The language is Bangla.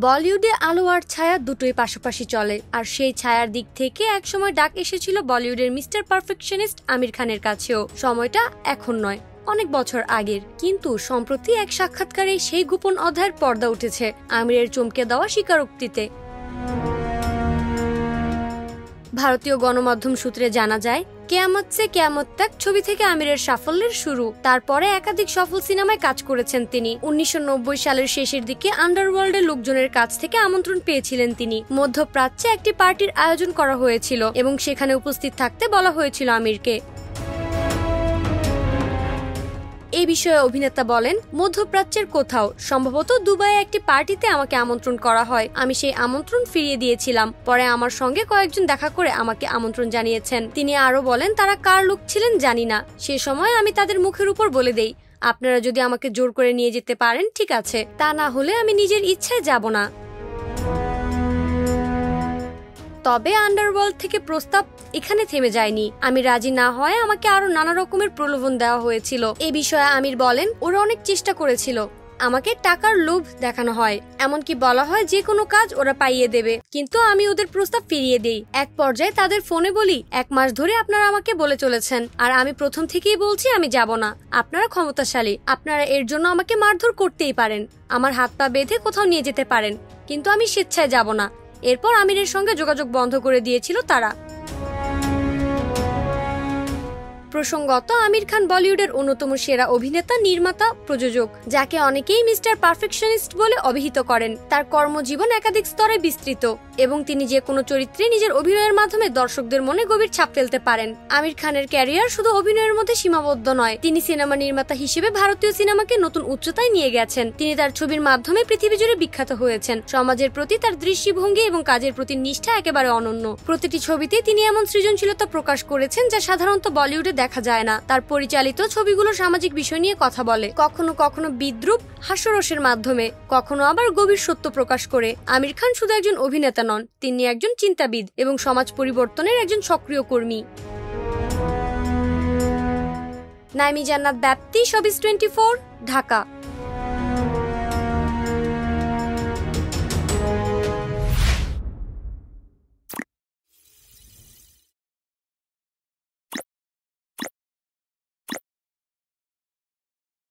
বলিউডে আলো আর ছায়া দুটোই পাশাপাশি চলে, আর সেই ছায়ার দিক থেকে একসময় ডাক এসেছিল বলিউডের মিস্টার পারফেকশনিস্ট আমির খানের কাছেও। সময়টা এখন নয়, অনেক বছর আগের। কিন্তু সম্প্রতি এক সাক্ষাৎকারে সেই গোপন অধ্যায়ের পর্দা উঠেছে আমিরের চমকে দেওয়া স্বীকারোক্তিতে। ভারতীয় গণমাধ্যম সূত্রে জানা যায়, কেয়ামত সে কেয়ামত তাক ছবি থেকে আমিরের সাফল্যের শুরু। তারপরে একাধিক সফল সিনেমায় কাজ করেছেন তিনি। 1990 সালের শেষের দিকে আন্ডারওয়ার্ল্ডের লোকজনের কাছ থেকে আমন্ত্রণ পেয়েছিলেন তিনি। মধ্যপ্রাচ্যে একটি পার্টির আয়োজন করা হয়েছিল এবং সেখানে উপস্থিত থাকতে বলা হয়েছিল আমিরকে। এই বিষয়ে অভিনেতা বলেন, মধ্যপ্রাচ্যের কোথাও, সম্ভবত দুবাইয়ে একটি পার্টিতে আমাকে আমন্ত্রণ করা হয়। আমি সেই আমন্ত্রণ ফিরিয়ে দিয়েছিলাম। পরে আমার সঙ্গে কয়েকজন দেখা করে আমাকে আমন্ত্রণ জানিয়েছেন। তিনি আরো বলেন, তারা কার লোক ছিলেন জানি না। সে সময় আমি তাদের মুখের উপর বলে দেই, আপনারা যদি আমাকে জোর করে নিয়ে যেতে পারেন ঠিক আছে, তা না হলে আমি নিজের ইচ্ছায় যাব না। তবে আন্ডারওয়ার্ল্ড থেকে প্রস্তাব এখানে থেমে যায়নি। আমি রাজি না হয় আমাকে আরো নানা রকমের প্রলোভন দেওয়া হয়েছিল। এ বিষয়ে আমির বলেন, ওরা অনেক চেষ্টা করেছিল। আমাকে টাকার লোভ দেখানো হয়, এমনকি বলা হয় যে কোনো কাজ ওরা পাইয়ে দেবে, কিন্তু আমি ওদের প্রস্তাব ফিরিয়ে দেই। এক পর্যায়ে তাদের ফোনে বলি, 1 মাস ধরে আপনারা আমাকে বলে চলেছেন, আর আমি প্রথম থেকেই বলছি আমি যাব না। আপনারা ক্ষমতাশালী, আপনারা এর জন্য আমাকে মারধর করতেই পারেন, আমার হাত পা বেঁধে কোথাও নিয়ে যেতে পারেন, কিন্তু আমি স্বেচ্ছায় যাব না। এরপর আমিরের সঙ্গে যোগাযোগ বন্ধ করে দিয়েছিল তারা। প্রসঙ্গত, আমির খান বলিউডের অন্যতম সেরা অভিনেতা, নির্মাতা, প্রযোজক, যাকে অনেকেই মিস্টার পারফেকশনিস্ট বলে অভিহিত করেন। তার কর্মজীবন একাধিক স্তরে বিস্তৃত এবং তিনি যে কোনো চরিত্রে নিজের অভিনয়ের মাধ্যমে দর্শকদের মনে গভীর ছাপ ফেলতে পারেন। আমির খানের ক্যারিয়ার শুধু অভিনয়ের মধ্যে সীমাবদ্ধ নয়, তিনি সিনেমা নির্মাতা হিসেবে ভারতীয় সিনেমাকে নতুন উচ্চতায় নিয়ে গেছেন। তিনি তার ছবির মাধ্যমে পৃথিবী জুড়ে বিখ্যাত হয়েছেন। সমাজের প্রতি তার দৃষ্টিভঙ্গি এবং কাজের প্রতি নিষ্ঠা একেবারে অনন্য। প্রতিটি ছবিতে তিনি এমন সৃজনশীলতা প্রকাশ করেছেন যা সাধারণত বলিউডে দেখা যায় না। তার পরিচালিত ছবিগুলো সামাজিক বিষয় নিয়ে কথা বলে, কখনো কখনো বিদ্রূপ হাস্যরসের মাধ্যমে, কখনো আবার গভীর সত্য প্রকাশ করে। আমির খান শুধু একজন অভিনেতা নন, তিনি একজন চিন্তাবিদ এবং সমাজ পরিবর্তনের একজন সক্রিয় কর্মী। নাইমি জান্নাত ব্যাপ্তি, শোবিজ 24, ঢাকা।